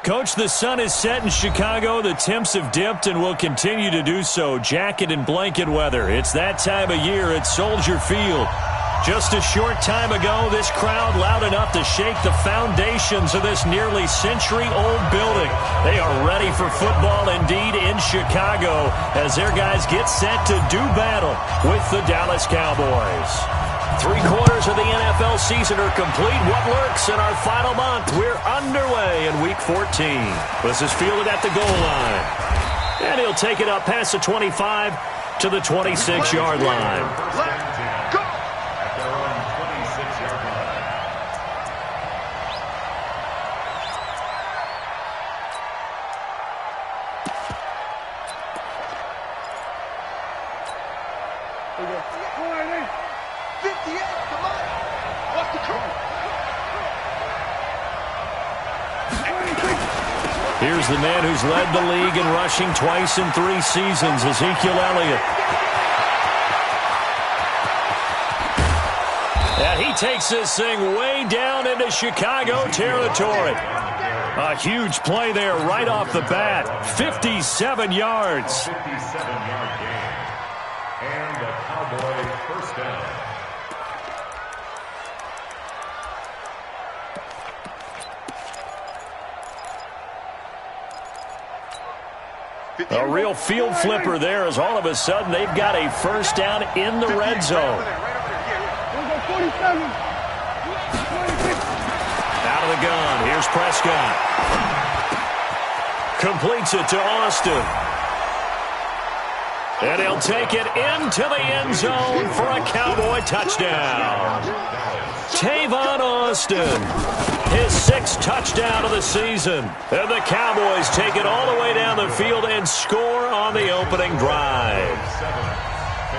Coach, the sun is set in Chicago. The temps have dipped and will continue to do so. Jacket and blanket weather. It's that time of year at Soldier Field. Just a short time ago, this crowd loud enough to shake the foundations of this nearly century-old building. They are ready for football indeed in Chicago as their guys get set to do battle with the Dallas Cowboys. 3 quarters of the NFL season are complete. What lurks in our final month? We're underway in Week 14. This is fielded at the goal line. And he'll take it up past the 25 to the 26-yard line. Here's the man who's led the league in rushing twice in 3 seasons, Ezekiel Elliott. And he takes this thing way down into Chicago territory. A huge play there right off the bat. 57 yards. 57-yard gain. And the Cowboys first down. A real field flipper there as all of a sudden they've got a first down in the red zone. Out of the gun. Here's Prescott. Completes it to Austin. And he'll take it into the end zone for a Cowboy touchdown. Tavon Austin, his 6th touchdown of the season. And the Cowboys take it all the way down the field and score on the opening drive.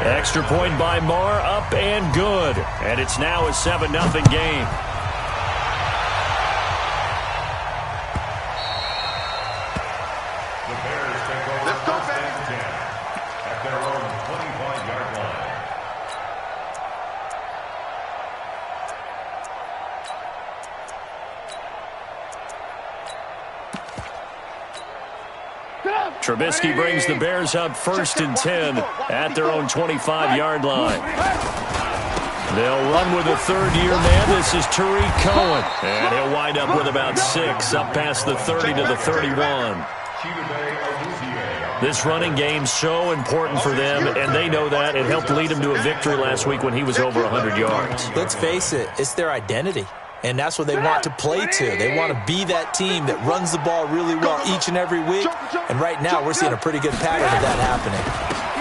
Extra point by Marr, up and good. And it's now a 7-0 game. The Bears take over first and 10 at their own 25-yard line. Trubisky brings the Bears up 1st and 10 at their own 25-yard line. They'll run with a 3rd-year man. This is Tariq Cohen. And he'll wind up with about 6 up past the 30 to the 31. This running game's so important for them, and they know that. It helped lead them to a victory last week when he was over 100 yards. Let's face it, it's their identity. And that's what they want to play to. They want to be that team that runs the ball really well each and every week. And right now, we're seeing a pretty good pattern of that happening.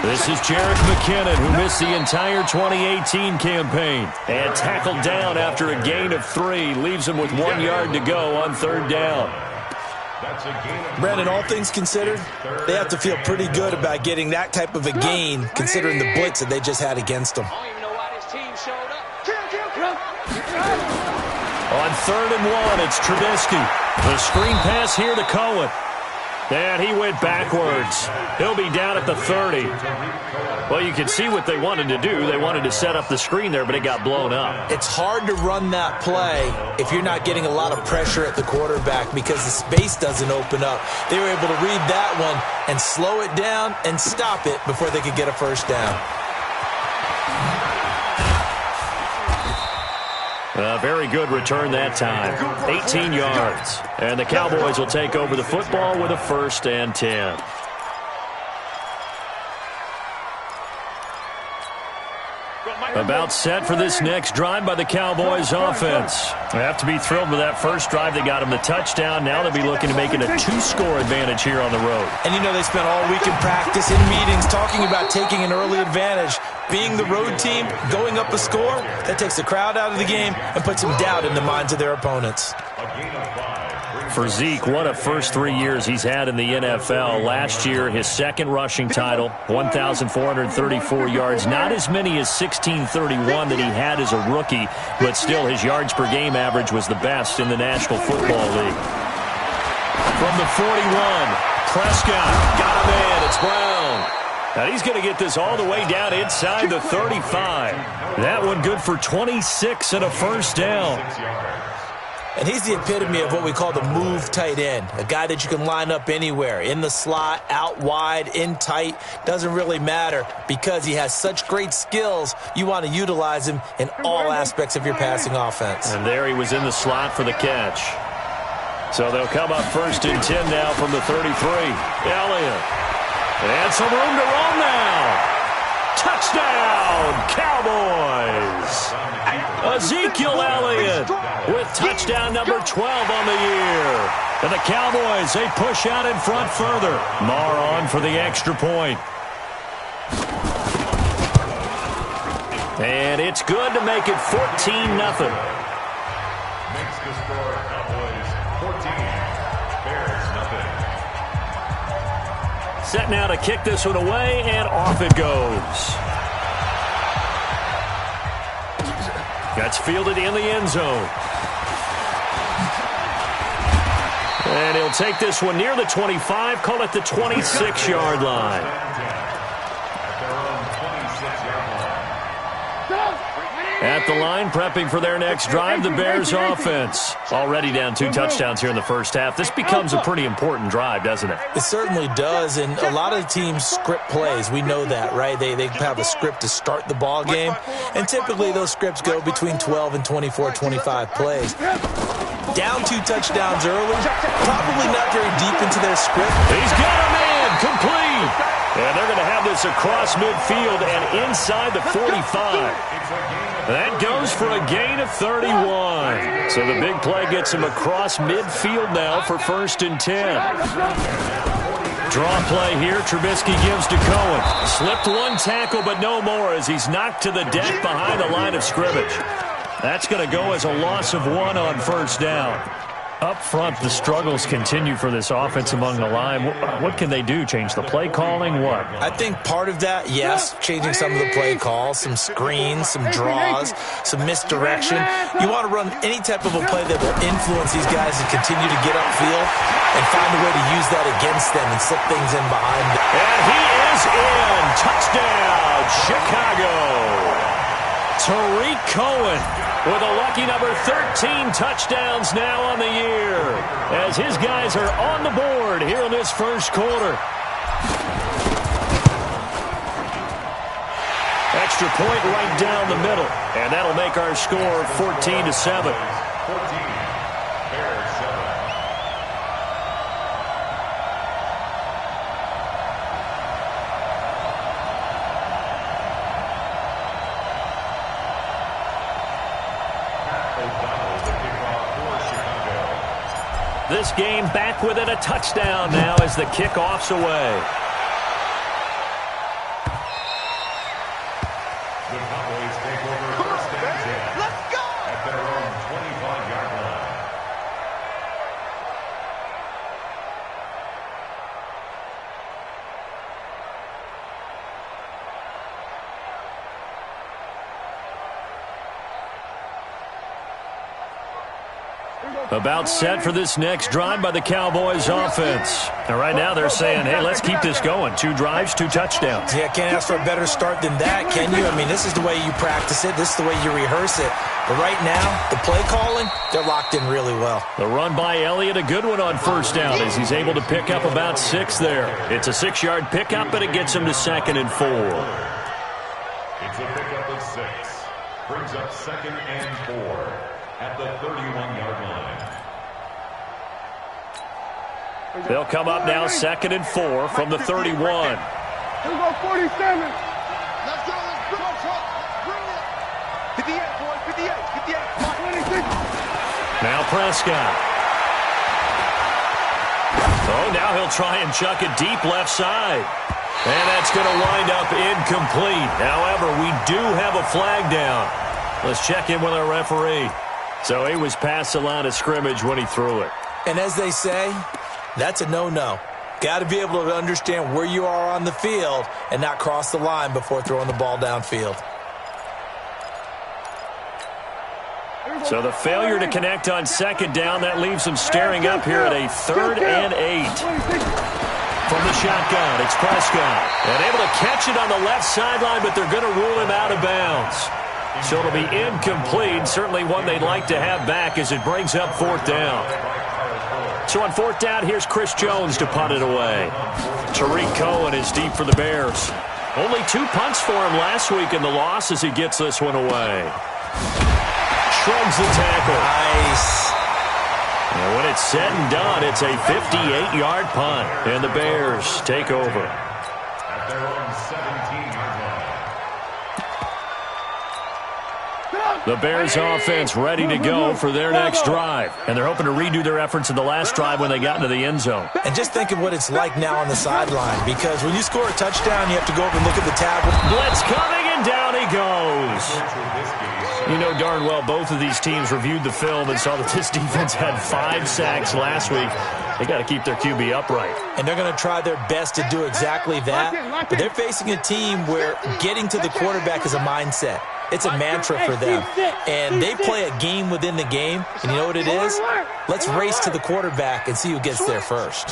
This is Jerick McKinnon, who missed the entire 2018 campaign. And tackled down after a gain of 3. Leaves him with 1 yard to go on 3rd down. Brandon, all things considered, they have to feel pretty good about getting that type of a gain, considering the blitz that they just had against them. On 3rd and 1, it's Trubisky. The screen pass here to Cohen. And he went backwards. He'll be down at the 30. Well, you can see what they wanted to do. They wanted to set up the screen there, but it got blown up. It's hard to run that play if you're not getting a lot of pressure at the quarterback because the space doesn't open up. They were able to read that one and slow it down and stop it before they could get a first down. A very good return that time. 18 yards. And the Cowboys will take over the football with a 1st and 10. About set for this next drive by the Cowboys offense. They have to be thrilled with that first drive. They got them the touchdown. Now they'll be looking to make it a 2-score advantage here on the road. And you know they spent all week in practice, in meetings, talking about taking an early advantage. Being the road team, going up a score, that takes the crowd out of the game and puts some doubt in the minds of their opponents. For Zeke, what a first 3 years he's had in the NFL. Last year, his 2nd rushing title, 1,434 yards. Not as many as 1,631 that he had as a rookie, but still his yards per game average was the best in the National Football League. From the 41, Prescott got him in. It's Brown. Now he's going to get this all the way down inside the 35. That one good for 26 and a first down. And he's the epitome of what we call the move tight end, a guy that you can line up anywhere, in the slot, out wide, in tight, doesn't really matter because he has such great skills. You want to utilize him in all aspects of your passing offense. And there he was in the slot for the catch. So they'll come up 1st and 10 now from the 33. Elliott. And some room to roam now. Touchdown, Cowboys! Ezekiel Elliott with touchdown number 12 on the year. And the Cowboys, they push out in front further. Marr on for the extra point. And it's good to make it 14-0. Makes the score Cowboys 14, Bears nothing. Set now to kick this one away, and off it goes. That's fielded in the end zone. And he'll take this one near the 25, call it the 26-yard line. At the line, prepping for their next drive, the Bears offense. Already down 2 touchdowns here in the first half. This becomes a pretty important drive, doesn't it? It certainly does, and a lot of teams script plays. We know that, right? They have a script to start the ball game, and typically those scripts go between 12 and 24, 25 plays. Down 2 touchdowns early, probably not very deep into their script. He's got a man, complete. And they're going to have this across midfield and inside the 45. That goes for a gain of 31. So the big play gets him across midfield now for 1st and 10. Draw play here. Trubisky gives to Cohen. Slipped 1 tackle, but no more as he's knocked to the deck behind the line of scrimmage. That's going to go as a loss of 1 on 1st down. Up front, the struggles continue for this offense among the line. What can they do? Change the play calling? What? I think part of that, yes, changing some of the play calls, some screens, some draws, some misdirection. You want to run any type of a play that will influence these guys to continue to get upfield and find a way to use that against them and slip things in behind them. And he is in. Touchdown, Chicago. Tariq Cohen with a lucky number 13 touchdowns now on the year as his guys are on the board here in this first quarter. Extra point right down the middle, and that'll make our score 14-7. 14, Bears 7. This game back within a touchdown now as the kickoff's away. The Cowboys take over 1st and 10. Let's go! At their own 25-yard line. About set for this next drive by the Cowboys offense. And right now they're saying, hey, let's keep this going. 2 drives, 2 touchdowns. Yeah, can't ask for a better start than that, can you? I mean, this is the way you practice it. This is the way you rehearse it. But right now, the play calling, they're locked in really well. The run by Elliott, a good one on 1st down as he's able to pick up about 6 there. It's a 6-yard pickup, but it gets him to 2nd and 4. It's a pickup of 6. Brings up 2nd and 4 at the 31-yard line. They'll come up now 2nd and 4 from the 31. Here we go, 47. Let's go, let's go. 58, boy, 58, 58. 26. Now Prescott. Oh, now he'll try and chuck it deep left side. And that's going to wind up incomplete. However, we do have a flag down. Let's check in with our referee. So he was past the line of scrimmage when he threw it. And as they say, that's a no-no. Got to be able to understand where you are on the field and not cross the line before throwing the ball downfield. So the failure to connect on 2nd down, that leaves them staring up here at a 3rd and 8. From the shotgun, it's Prescott. And able to catch it on the left sideline, but they're going to rule him out of bounds. So it'll be incomplete, certainly one they'd like to have back as it brings up 4th down. So on 4th down, here's Chris Jones to punt it away. Tariq Cohen is deep for the Bears. Only 2 punts for him last week in the loss as he gets this one away. Shrugs the tackle. Nice. And when it's said and done, it's a 58-yard punt, and the Bears take over. At their own 17-yard line. The Bears offense ready to go for their next drive. And they're hoping to redo their efforts in the last drive when they got into the end zone. And just think of what it's like now on the sideline, because when you score a touchdown, you have to go over and look at the tablet. Blitz coming, and down he goes. You know darn well both of these teams reviewed the film and saw that this defense had 5 sacks last week. They got to keep their QB upright. And they're going to try their best to do exactly that. But they're facing a team where getting to the quarterback is a mindset. It's a mantra for them. And they play a game within the game. And you know what it is? Let's race to the quarterback and see who gets there first.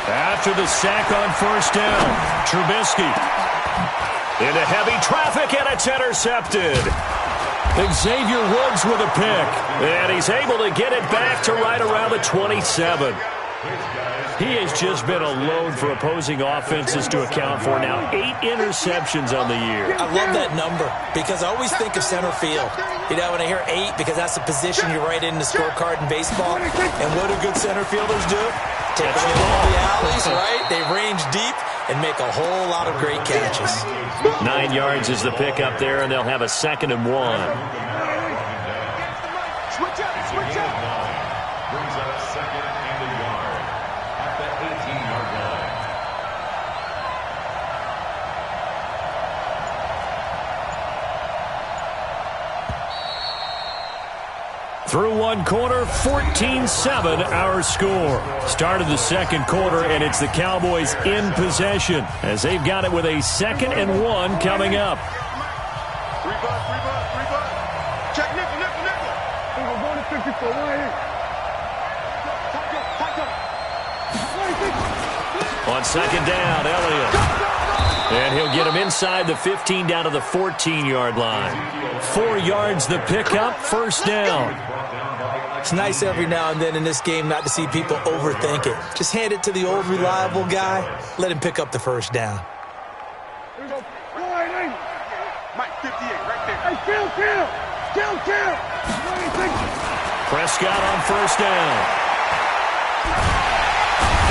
After the sack on 1st down, Trubisky into heavy traffic, and it's intercepted. Xavier Woods with a pick, and he's able to get it back to right around the 27. He has just been a load for opposing offenses to account for now. 8 interceptions on the year. I love that number because I always think of center field. You know, when I hear 8, because that's the position you write in the scorecard in baseball. And what do good center fielders do? Take it all the alleys, right? They range deep and make a whole lot of great catches. 9 yards is the pick up there, and they'll have a 2nd and 1. Switch up, switch up. Brings up 2nd and a yard at the 18-yard line. Through 1 quarter, 14-7 our score. Start of the 2nd quarter, and it's the Cowboys in possession as they've got it with a 2nd and 1 coming up. Rebutt. Check nickel. We're going to 54 right here. On 2nd down, Elliott. And he'll get him inside the 15 down to the 14-yard line. 4 yards the pickup, 1st down. It's nice every now and then in this game not to see people overthink it. Just hand it to the old reliable guy. Let him pick up the 1st down. Here we go. Mike, 58 right there. Hey, kill. Prescott on 1st down.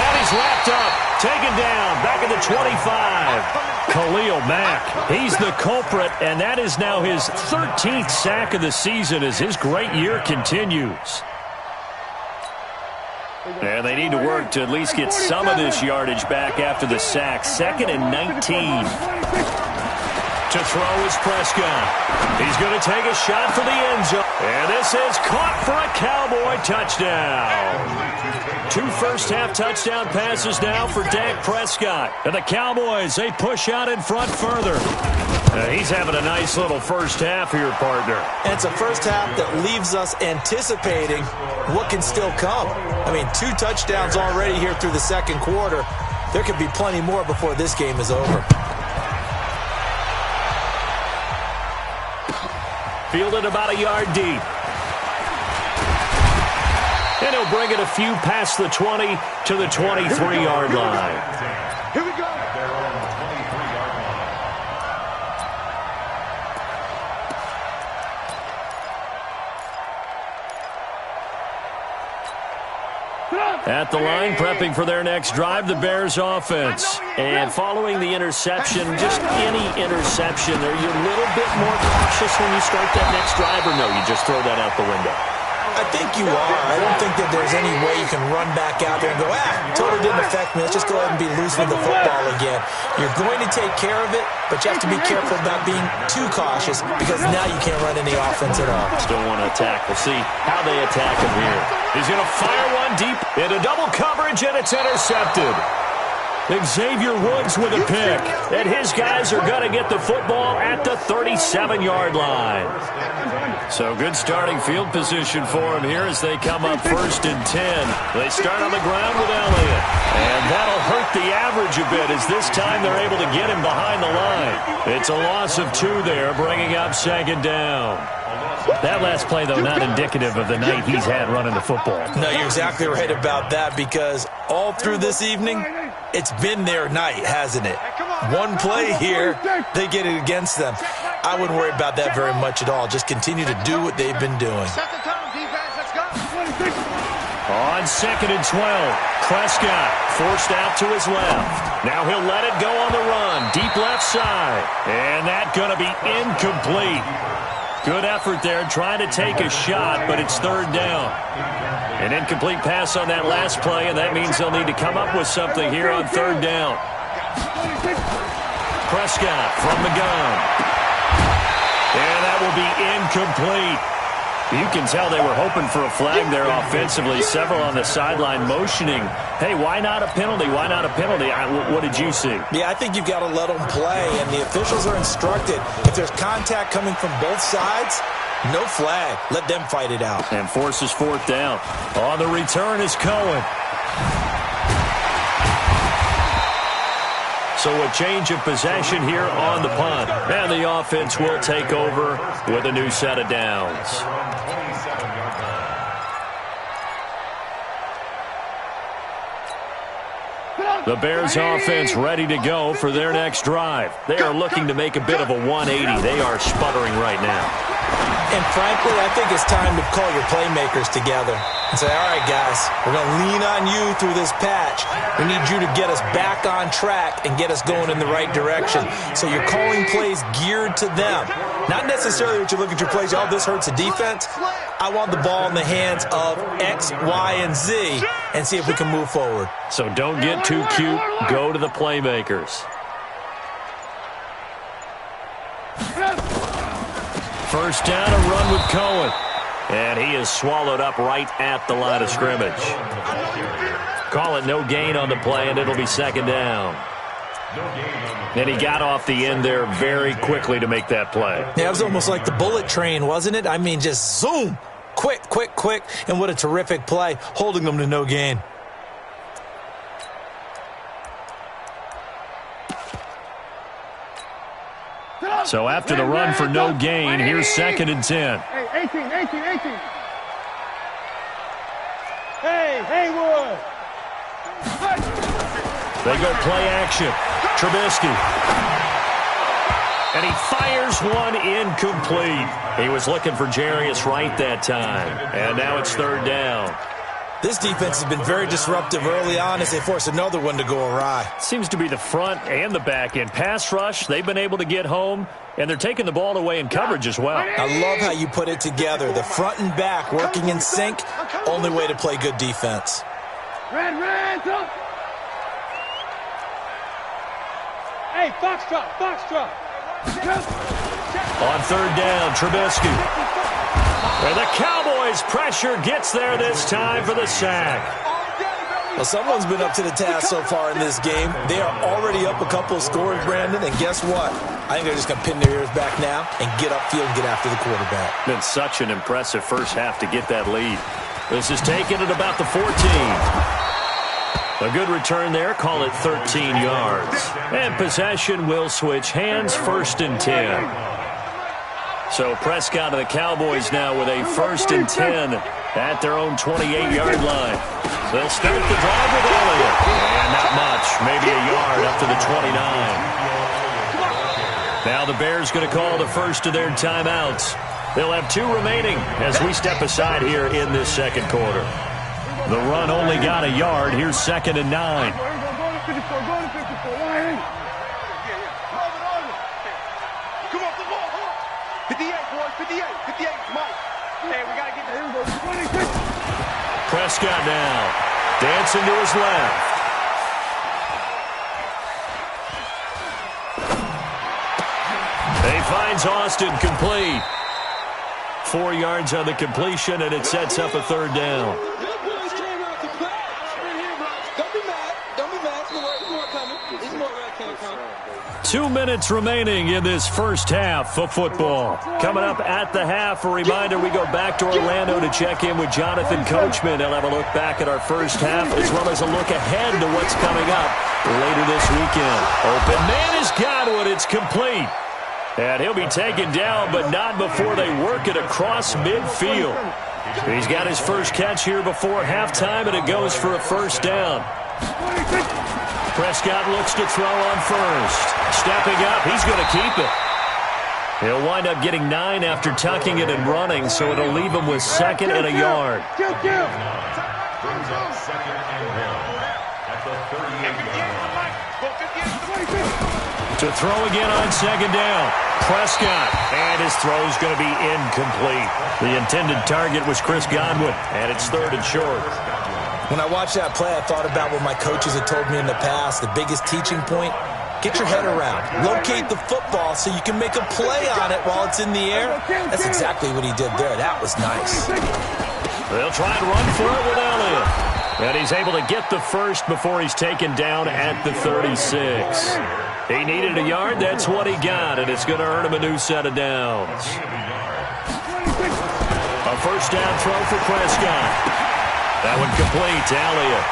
And he's wrapped up. Taken down. Back at the 25. Khalil Mack. He's the culprit, and that is now his 13th sack of the season as his great year continues. And they need to work to at least get some of this yardage back after the sack. 2nd and 19. To throw is Prescott. He's going to take a shot for the end zone. And this is caught for a Cowboy touchdown. 2 first-half touchdown passes now for Dak Prescott. And the Cowboys, they push out in front further. He's having a nice little first half here, partner. And it's a first half that leaves us anticipating what can still come. I mean, 2 touchdowns already here through the 2nd quarter. There could be plenty more before this game is over. Fielded about a yard deep. And he'll bring it a few past the 20 to the 23-yard line. Here we go. Their own 23-yard line. At the line, prepping for their next drive, the Bears offense. And following the interception, just any interception, are you a little bit more cautious when you start that next drive, or no, you just throw that out the window? I think you are. I don't think that there's any way you can run back out there and go, totally didn't affect me. Let's just go ahead and be loose with the football again. You're going to take care of it, but you have to be careful about being too cautious because now you can't run any offense at all. Still want to attack. We'll see how they attack him here. He's going to fire one deep into double coverage, and it's intercepted. Xavier Woods with a pick. And his guys are going to get the football at the 37-yard line. So good starting field position for him here as they come up 1st and 10. They start on the ground with Elliott. And that'll hurt the average a bit as this time they're able to get him behind the line. It's a loss of 2 there, bringing up 2nd down. That last play, though, not indicative of the night he's had running the football. No, you're exactly right about that because all through this evening, it's been their night, hasn't it? One play here, they get it against them. I wouldn't worry about that very much at all. Just continue to do what they've been doing. On 2nd and 12, Prescott forced out to his left. Now he'll let it go on the run, deep left side. And that's going to be incomplete. Good effort there, trying to take a shot, but it's 3rd down. An incomplete pass on that last play, and that means they'll need to come up with something here on 3rd down. Prescott from the gun. And that will be incomplete. You can tell they were hoping for a flag there offensively. Several on the sideline motioning, hey, why not a penalty? Why not a penalty? What did you see? Yeah, I think you've got to let them play, and the officials are instructed. If there's contact coming from both sides, no flag. Let them fight it out. And forces 4th down. On the return is Cohen. So a change of possession here on the punt. And the offense will take over with a new set of downs. The Bears offense ready to go for their next drive. They are looking to make a bit of a 180. They are sputtering right now. And frankly, I think it's time to call your playmakers together and say, all right, guys, we're going to lean on you through this patch. We need you to get us back on track and get us going in the right direction. So you're calling plays geared to them. Not necessarily what you look at your plays, oh, this hurts the defense. I want the ball in the hands of X, Y, and Z and see if we can move forward. So don't get too cute. Go to the playmakers. First down, a run with Cohen. And he is swallowed up right at the line of scrimmage. Call it no gain on the play, and it'll be 2nd down. And he got off the end there very quickly to make that play. Yeah, it was almost like the bullet train, wasn't it? I mean, just zoom. Quick, quick, quick. And what a terrific play, holding them to no gain. So after the run for no gain, here's 2nd and 10. Hey, 18. Hey, Haywood. They go play action. Trubisky. And he fires one incomplete. He was looking for Jarius Wright that time. And now it's 3rd down. This defense has been very disruptive early on as they force another one to go awry. Seems to be the front and the back end. Pass rush, they've been able to get home, and they're taking the ball away in coverage as well. I love how you put it together. The front and back working in sync, only way to play good defense. Red, up. Hey, Foxtrot. On 3rd down, Trubisky. And the Cowboys' pressure gets there this time for the sack. Well, someone's been up to the task so far in this game. They are already up a couple of scores, Brandon, and guess what? I think they're just going to pin their ears back now and get upfield and get after the quarterback. Been such an impressive first half to get that lead. This is taken at about the 14. A good return there, call it 13 yards. And possession will switch hands, 1st and 10. So Prescott of the Cowboys now with a 1st and 10 at their own 28-yard line. They'll start the drive with Elliott. And not much, maybe a yard up to the 29. Now the Bears going to call the first of their timeouts. They'll have 2 remaining as we step aside here in this 2nd quarter. The run only got a yard. Here's 2nd and 9. Go to 54. Come on, 58, boys, 58, Mike. Hey, we got to get there. Prescott now, dancing to his left. He finds Austin complete. 4 yards on the completion, and it sets up a 3rd down. Don't be mad. Don't be mad. Don't be mad. 2 minutes remaining in this first half of football. Coming up at the half, a reminder we go back to Orlando to check in with Jonathan Coachman. He'll have a look back at our first half as well as a look ahead to what's coming up later this weekend. Open man is Godwin. It's complete. And he'll be taken down, but not before they work it across midfield. He's got his first catch here before halftime, and it goes for a first down. Prescott looks to throw on first. Stepping up, he's going to keep it. He'll wind up getting 9 after tucking it and running, so it'll leave him with 2nd and a yard. Brings up 2nd and 1 at the 38-yard line. To throw again on 2nd down. Prescott, and his throw's going to be incomplete. The intended target was Chris Godwin, and it's 3rd and short. When I watched that play, I thought about what my coaches had told me in the past. The biggest teaching point, get your head around. Locate the football so you can make a play on it while it's in the air. That's exactly what he did there. That was nice. They'll try and run for it with Elliott. And he's able to get the first before he's taken down at the 36. He needed a yard. That's what he got, and it's going to earn him a new set of downs. A first down throw for Prescott. That one complete to Elliott.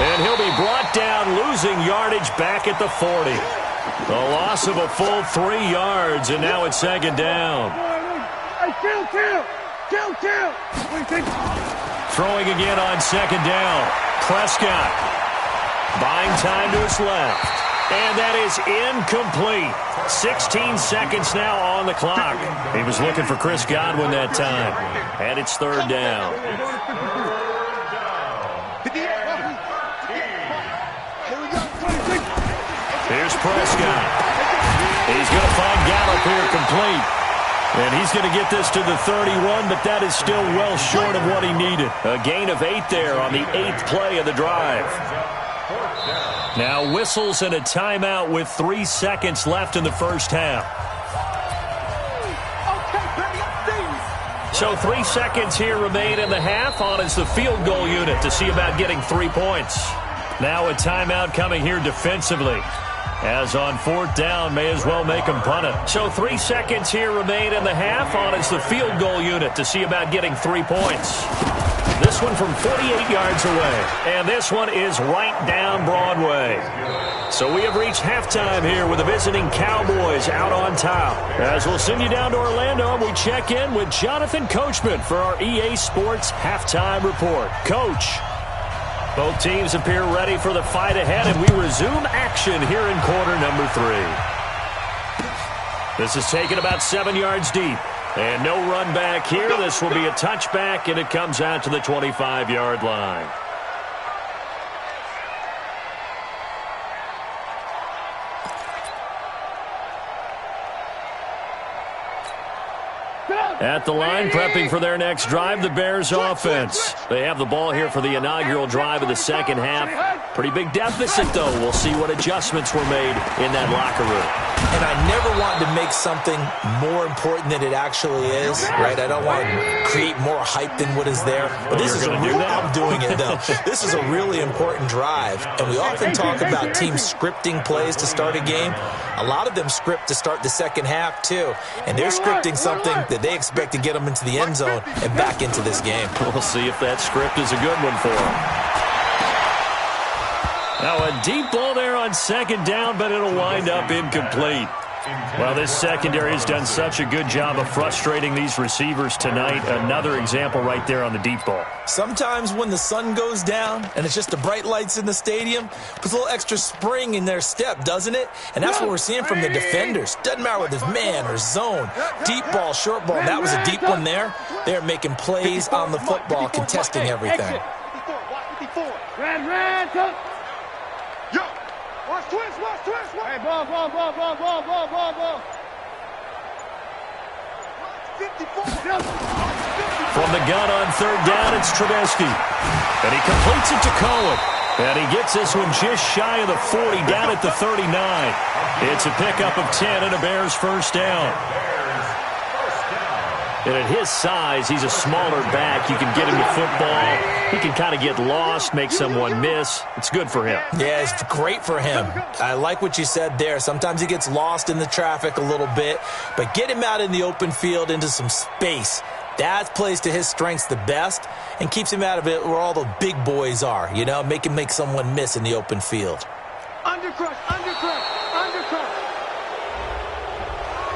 And he'll be brought down, losing yardage back at the 40. The loss of a full 3 yards, and now it's 2nd down. Throwing again on 2nd down. Prescott buying time to his left. And that is incomplete. 16 seconds now on the clock. He was looking for Chris Godwin that time. And it's 3rd down. Here's Prescott. He's going to find Gallup here complete. And he's going to get this to the 31, but that is still well short of what he needed. A gain of 8 there on the 8th play of the drive. Now whistles and a timeout with 3 seconds left in the first half. So 3 seconds here remain in the half. On is the field goal unit to see about getting 3 points. Now a timeout coming here defensively. As on 4th down, may as well make them punt it. So 3 seconds here remain in the half. On is the field goal unit to see about getting 3 points. This one from 48 yards away. And this one is right down Broadway. So we have reached halftime here with the visiting Cowboys out on top. As we'll send you down to Orlando, we check in with Jonathan Coachman for our EA Sports Halftime Report. Coach. Both teams appear ready for the fight ahead, and we resume action here in quarter number 3. This is taken about 7 yards deep. And no run back here. This will be a touchback, and it comes out to the 25-yard line. At the line, prepping for their next drive, the Bears offense. They have the ball here for the inaugural drive of the second half. Pretty big deficit, though. We'll see what adjustments were made in that locker room. And I never wanted to make something more important than it actually is, right? I don't want to create more hype than what is there. But this is I'm doing it, though. This is a really important drive. And we often talk about teams scripting plays to start a game. A lot of them script to start the second half, too. And they're scripting something that they expect to get them into the end zone and back into this game. We'll see if that script is a good one for them. Now a deep ball there on 2nd down, but it'll wind up incomplete. Well, this secondary has done such a good job of frustrating these receivers tonight. Another example right there on the deep ball. Sometimes when the sun goes down and it's just the bright lights in the stadium, puts a little extra spring in their step, doesn't it? And that's what we're seeing from the defenders. Doesn't matter whether it's man or zone. Deep ball, short ball. That was a deep one there. They're making plays on the football, contesting everything. Yo, watch twist. Hey, ball. 54. From the gun on 3rd down, it's Trubisky. And he completes it to Cohen. And he gets this one just shy of the 40, down at the 39. It's a pickup of 10 and a Bears first down. And at his size, he's a smaller back. You can get him the football. He can kind of get lost, make someone miss. It's good for him. Yeah, it's great for him. I like what you said there. Sometimes he gets lost in the traffic a little bit, but get him out in the open field into some space. That plays to his strengths the best and keeps him out of it where all the big boys are, you know, make him make someone miss in the open field. Undercrush, undercrush, undercrush.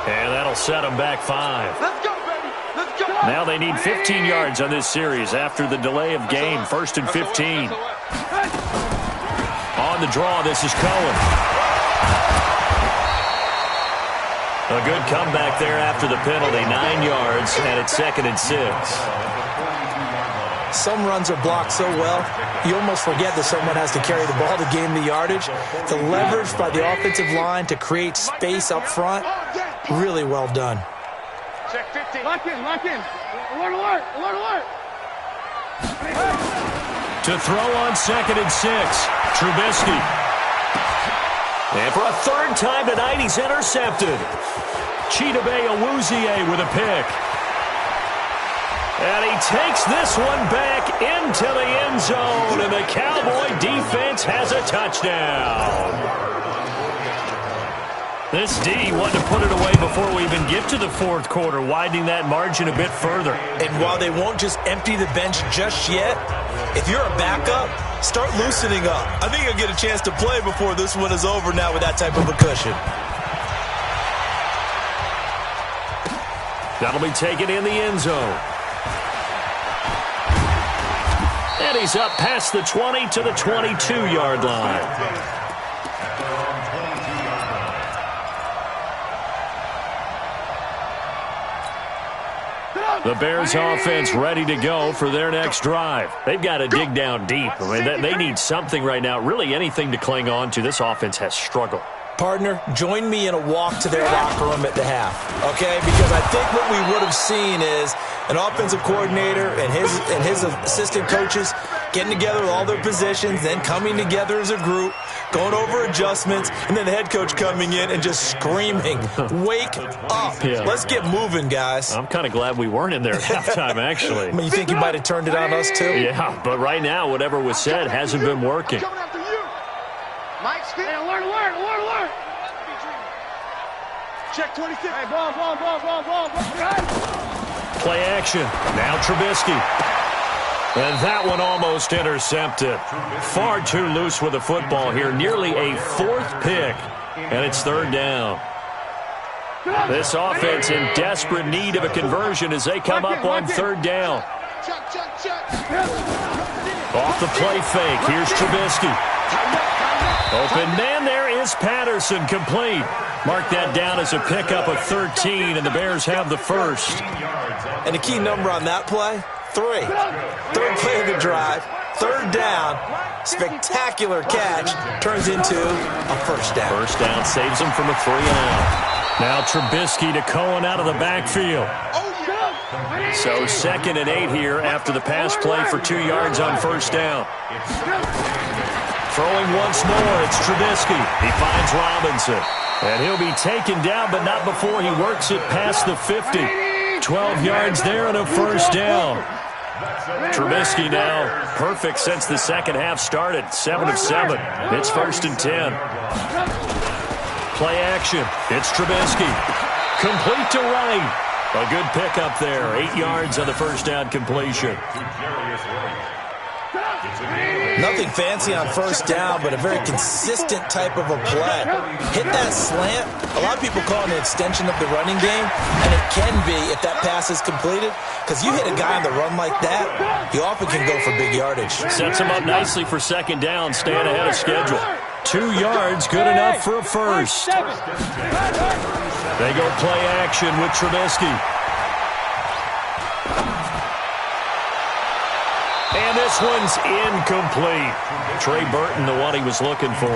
And that'll set him back 5. Let's go, baby. Let's go. Now they need 15 yards on this series after the delay of game. 1st and 15. On the draw, this is Cohen. A good comeback there after the penalty. 9 yards, and it's 2nd and 6. Some runs are blocked so well, you almost forget that someone has to carry the ball to gain the yardage. The leverage by the offensive line to create space up front, really well done. Check 15. Lock in, lock in. Alert, alert, alert, alert. To throw on 2nd and 6, Trubisky. And for a 3rd time tonight, he's intercepted. Chidobe Awuzie with a pick. And he takes this one back into the end zone, and the Cowboy defense has a touchdown. This D wanted to put it away before we even get to the 4th quarter, widening that margin a bit further. And while they won't just empty the bench just yet, if you're a backup, start loosening up. I think you'll get a chance to play before this one is over now with that type of a cushion. That'll be taken in the end zone. And he's up past the 20 to the 22-yard line. The Bears offense ready to go for their next drive. They've got to dig down deep. I mean, they need something right now, really anything to cling on to. This offense has struggled. Partner, join me in a walk to their locker room at the half, okay? Because I think what we would have seen is an offensive coordinator and his assistant coaches getting together with all their positions, then coming together as a group, going over adjustments, and then the head coach coming in and just screaming, wake up. Yeah. Let's get moving, guys. I'm kind of glad we weren't in there at halftime, actually. I mean, you think you might have turned it on us, too? Yeah, but right now, whatever was said hasn't been working. Coming after you. Mike's hey, alert, alert, alert, alert. Check 26. Hey, ball. Play action. Now Trubisky. And that one almost intercepted. Far too loose with the football here. Nearly a 4th pick. And it's 3rd down. This offense in desperate need of a conversion as they come up on 3rd down. Check. Off the play fake. Here's Trubisky. Open man, there is Patterson, complete. Mark that down as a pickup of 13, and the Bears have the 1st. And the key number on that play, 3. 3rd play of the drive, 3rd down, spectacular catch, turns into a 1st down. 1st down saves them from a 3-and-out. Now Trubisky to Cohen out of the backfield. So 2nd and 8 here after the pass play for 2 yards on 1st down. Throwing once more, it's Trubisky. He finds Robinson. And he'll be taken down, but not before he works it past the 50. 12 yards there and a 1st down. Trubisky now perfect since the 2nd half started. 7 of 7. It's 1st and 10. Play action. It's Trubisky. Complete to right. A good pickup there. 8 yards on the 1st down completion. Nothing fancy on 1st down, but a very consistent type of a play. Hit that slant. A lot of people call it an extension of the running game, and it can be if that pass is completed, because you hit a guy on the run like that, he often can go for big yardage. Sets him up nicely for 2nd down, staying ahead of schedule. 2 yards, good enough for a 1st. They go play action with Trubisky. And this one's incomplete. Trey Burton, the one he was looking for.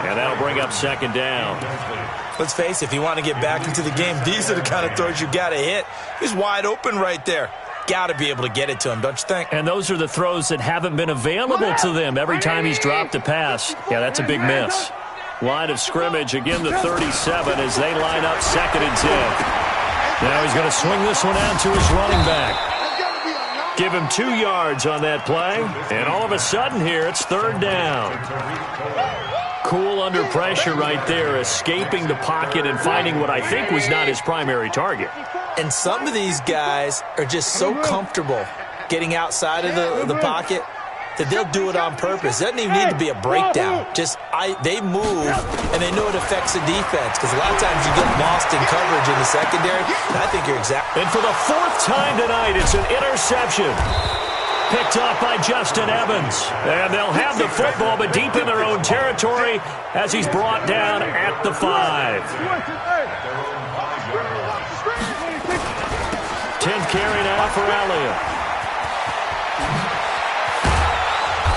And that'll bring up 2nd down. Let's face it, if you want to get back into the game, these are the kind of throws you got to hit. He's wide open right there. Got to be able to get it to him, don't you think? And those are the throws that haven't been available to them every time he's dropped a pass. Yeah, that's a big miss. Line of scrimmage, again the 37 as they line up 2nd and 10. Now he's going to swing this one out to his running back. Give him 2 yards on that play. And all of a sudden here, it's third down. Cool under pressure right there, escaping the pocket and finding what I think was not his primary target. And some of these guys are just so comfortable getting outside of the pocket that they'll do it on purpose. It doesn't even need to be a breakdown. They move, and they know it affects the defense because a lot of times you get lost in coverage in the secondary. And I think you're exactly. And for the 4th time tonight, it's an interception. Picked off by Justin Evans. And they'll have the football, but deep in their own territory as he's brought down at the 5. 10th carry now for Elliott.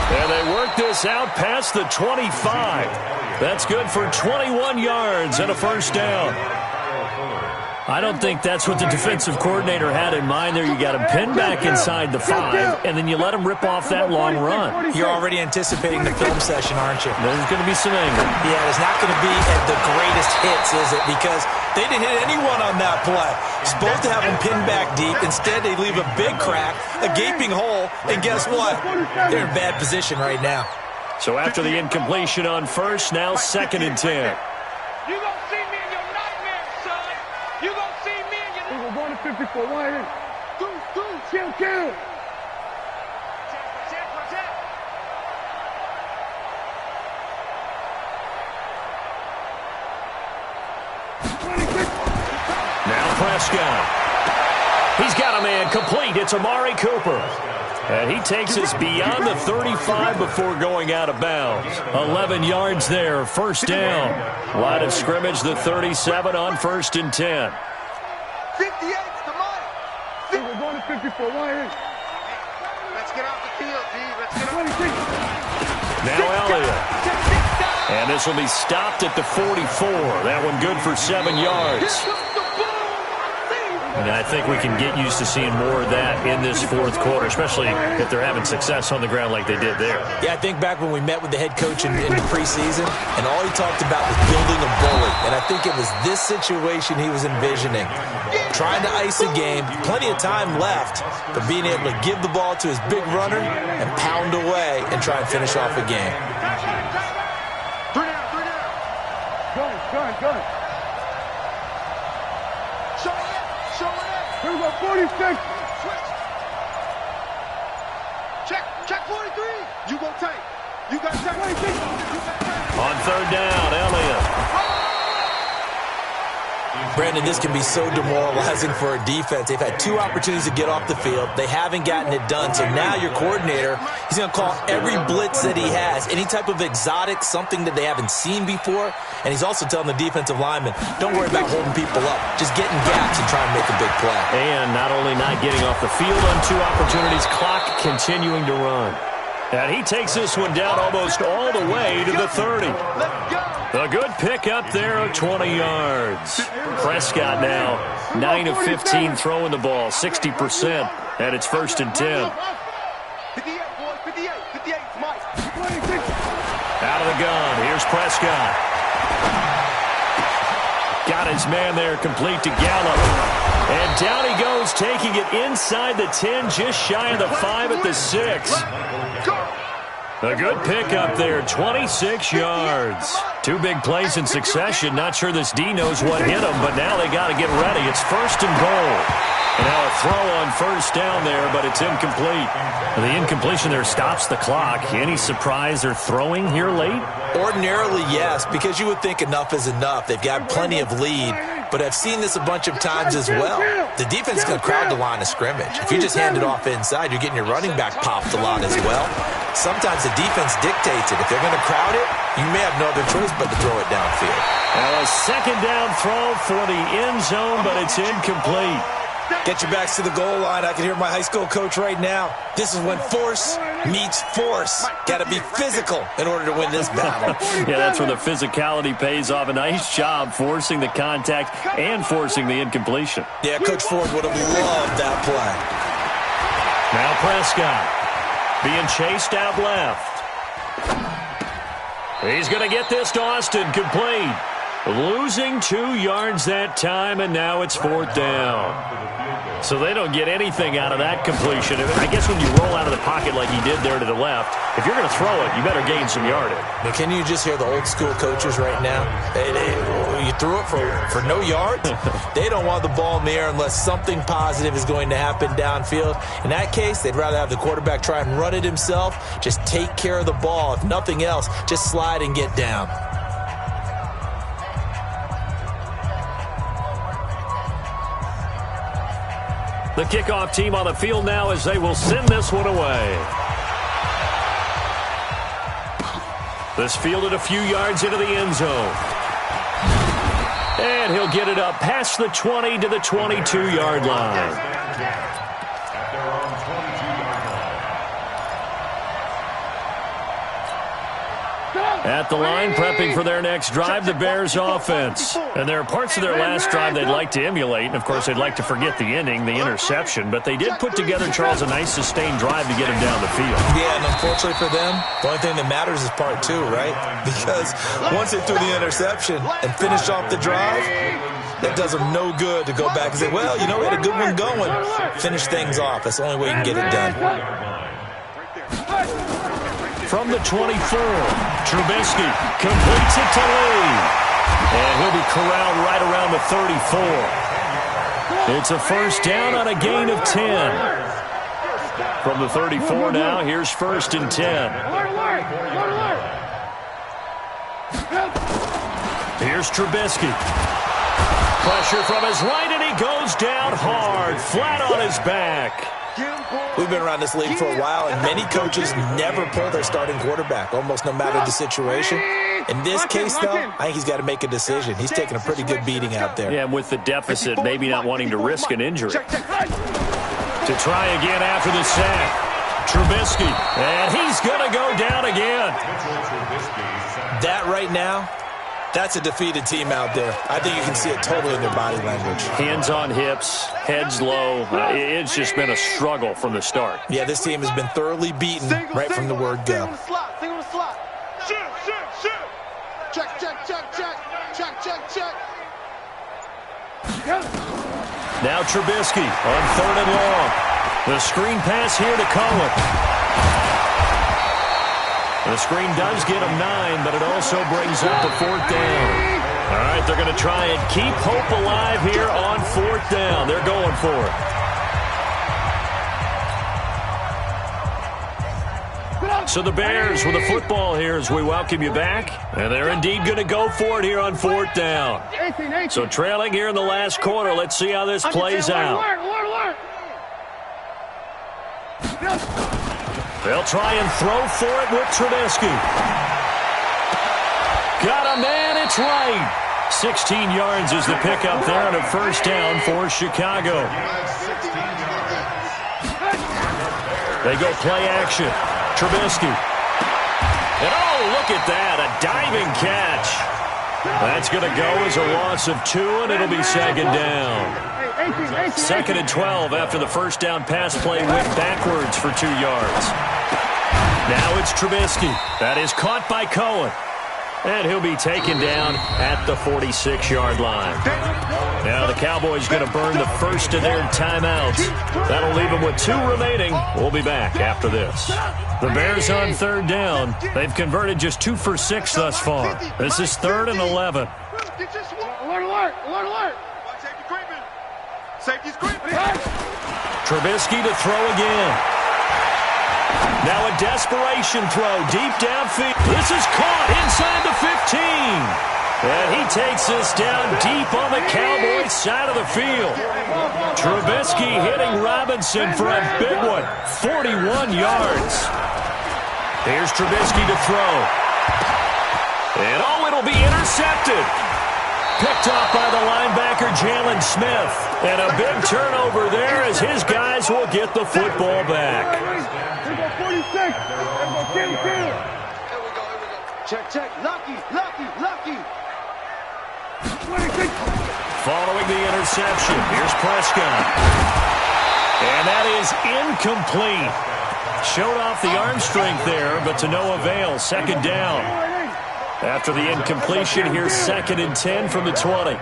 And they work this out past the 25. That's good for 21 yards and a first down. I don't think that's what the defensive coordinator had in mind there. You got him pinned back inside the 5, and then you let him rip off that long run. You're already anticipating the film session, aren't you? There's going to be some anger. Yeah, it's not going to be at the greatest hits, is it? Because they didn't hit anyone on that play. Supposed to have him pinned back deep. Instead, they leave a big crack, a gaping hole, and guess what? They're in bad position right now. So after the incompletion on first, now 2nd and 10. You gonna see me in your nightmares, son. You gonna see me in your... We're going to 54. Why is it? Kill. Check. Now Prescott. He's got a man complete. It's Amari Cooper. And he takes us beyond the 35 before going out of bounds. 11 yards there, first down. Line of scrimmage, the 37 on 1st and 10. 58's the money. We're going to 54. Why is it? Let's get off the field, G. Let's get off the field. Now Elliott. And this will be stopped at the 44. That one good for 7 yards. And I think we can get used to seeing more of that in this 4th quarter, especially if they're having success on the ground like they did there. Yeah, I think back when we met with the head coach in the preseason, and all he talked about was building a bully. And I think it was this situation he was envisioning. Trying to ice a game, plenty of time left, but being able to give the ball to his big runner and pound away and try and finish off a game. Good. Here we go, 46. Check 43. You go tight. You got tight. On 3rd down, Elliott. Brandon, this can be so demoralizing for a defense. They've had 2 opportunities to get off the field. They haven't gotten it done. So now your coordinator, he's going to call every blitz that he has, any type of exotic, something that they haven't seen before. And he's also telling the defensive lineman, don't worry about holding people up. Just get in gaps and try and make a big play. And not only not getting off the field on 2 opportunities, clock continuing to run. And he takes this one down almost all the way to the 30. A good pick up there of 20 yards. Prescott now 9 of 15 throwing the ball, 60%, and it's 1st and 10. 58, boys, 58, Mike. Out of the gun, here's Prescott. Got his man there, complete to Gallup. And down he goes, taking it inside the 10, just shy of the 5 at the 6. A good pick up there, 26 yards. 2 big plays in succession. Not sure this D knows what hit him, but now they got to get ready. It's 1st and goal. And now a throw on 1st down there, but it's incomplete. The incompletion there stops the clock. Any surprise they're throwing here late? Ordinarily, yes, because you would think enough is enough. They've got plenty of lead, but I've seen this a bunch of times as well. The defense is going to crowd the line of scrimmage. If you just hand it off inside, you're getting your running back popped a lot as well. Sometimes the defense dictates it. If they're going to crowd it, you may have no other choice but to throw it downfield. Now a 2nd down throw for the end zone, but it's incomplete. Get your backs to the goal line. I can hear my high school coach right now. This is when force meets force. Got to be physical in order to win this battle. Yeah, that's where the physicality pays off. A nice job forcing the contact and forcing the incompletion. Yeah, Coach Ford would have loved that play. Now Prescott being chased out left. He's going to get this to Austin, complete. Losing 2 yards that time, and now it's 4th down. So they don't get anything out of that completion. I guess when you roll out of the pocket like he did there to the left, if you're going to throw it, you better gain some yardage. Now, can you just hear the old school coaches right now? You threw it for no yards? They don't want the ball in the air unless something positive is going to happen downfield. In that case, they'd rather have the quarterback try and run it himself. Just take care of the ball. If nothing else, just slide and get down. The kickoff team on the field now as they will send this one away. This fielded a few yards into the end zone. And he'll get it up past the 20 to the 22-yard line. At the line, prepping for their next drive, the Bears offense. And there are parts of their last drive they'd like to emulate. And, of course, they'd like to forget the ending, the interception. But they did put together, Charles, a nice sustained drive to get him down the field. Yeah, and unfortunately for them, the only thing that matters is part 2, right? Because once they threw the interception and finished off the drive, that does them no good to go back and say, well, you know, we had a good one going. Finish things off. That's the only way you can get it done. From the 24, Trubisky completes it to Lee. And he'll be corralled right around the 34. It's a first down on a gain of 10. From the 34 now, here's 1st and 10. Here's Trubisky. Pressure from his right, and he goes down hard, flat on his back. We've been around this league for a while, and many coaches never pull their starting quarterback, almost no matter the situation. In this case, though, I think he's got to make a decision. He's taking a pretty good beating out there. Yeah, and with the deficit, maybe not wanting to risk an injury. To try again after the sack. Trubisky, and he's going to go down again. That right now, that's a defeated team out there. I think you can see it totally in their body language. Hands on hips, heads low. It's just been a struggle from the start. Yeah, this team has been thoroughly beaten right from the word go. Single slot. Shoot. Check. Now Trubisky on 3rd and long. The screen pass here to Cohen. The screen does get him 9, but it also brings up the 4th down. All right, they're going to try and keep hope alive here on 4th down. They're going for it. So the Bears with the football here as we welcome you back. And they're indeed going to go for it here on 4th down. So trailing here in the last quarter. Let's see how this plays out. They'll try and throw for it with Trubisky. Got a man, it's right. 16 yards is the pickup there on a first down for Chicago. They go play action. Trubisky. And oh, look at that, a diving catch. That's going to go as a loss of 2, and it'll be 2nd down. 2nd and 12 after the first down pass play went backwards for 2 yards. Now it's Trubisky. That is caught by Cohen. And he'll be taken down at the 46-yard line. Now the Cowboys going to burn the first of their timeouts. That'll leave them with 2 remaining. We'll be back after this. The Bears on 3rd down. They've converted just 2 for 6 thus far. This is 3rd and 11. Alert. Safety's creeping. Trubisky to throw again. Now a desperation throw deep downfield. This is caught inside the 15. And he takes this down deep on the Cowboys side of the field. Trubisky hitting Robinson for a big one. 41 yards. Here's Trubisky to throw. And oh, it'll be intercepted. Picked off by the linebacker, Jalen Smith. And a big turnover there as his guys will get the football back. 46. Here we go. Check. Lucky. 26. Following the interception, here's Prescott. And that is incomplete. Showed off the arm strength there, but to no avail. 2nd down. After the incompletion, here's 2nd and 10 from the 20.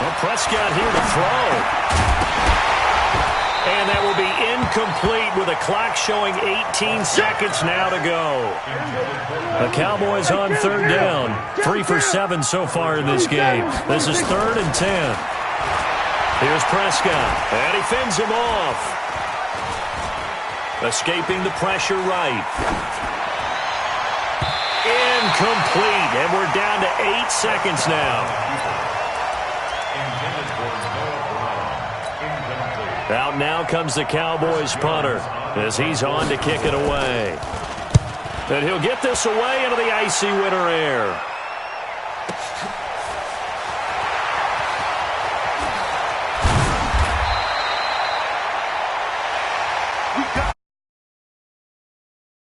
Well, Prescott here to throw. And that will be incomplete with a clock showing 18 seconds now to go. The Cowboys on 3rd down. 3 for 7 so far in this game. This is 3rd and 10. Here's Prescott, and he fends him off. Escaping the pressure right. Incomplete, and we're down to 8 seconds now. Out now comes the Cowboys punter as he's on to kick it away. And he'll get this away into the icy winter air.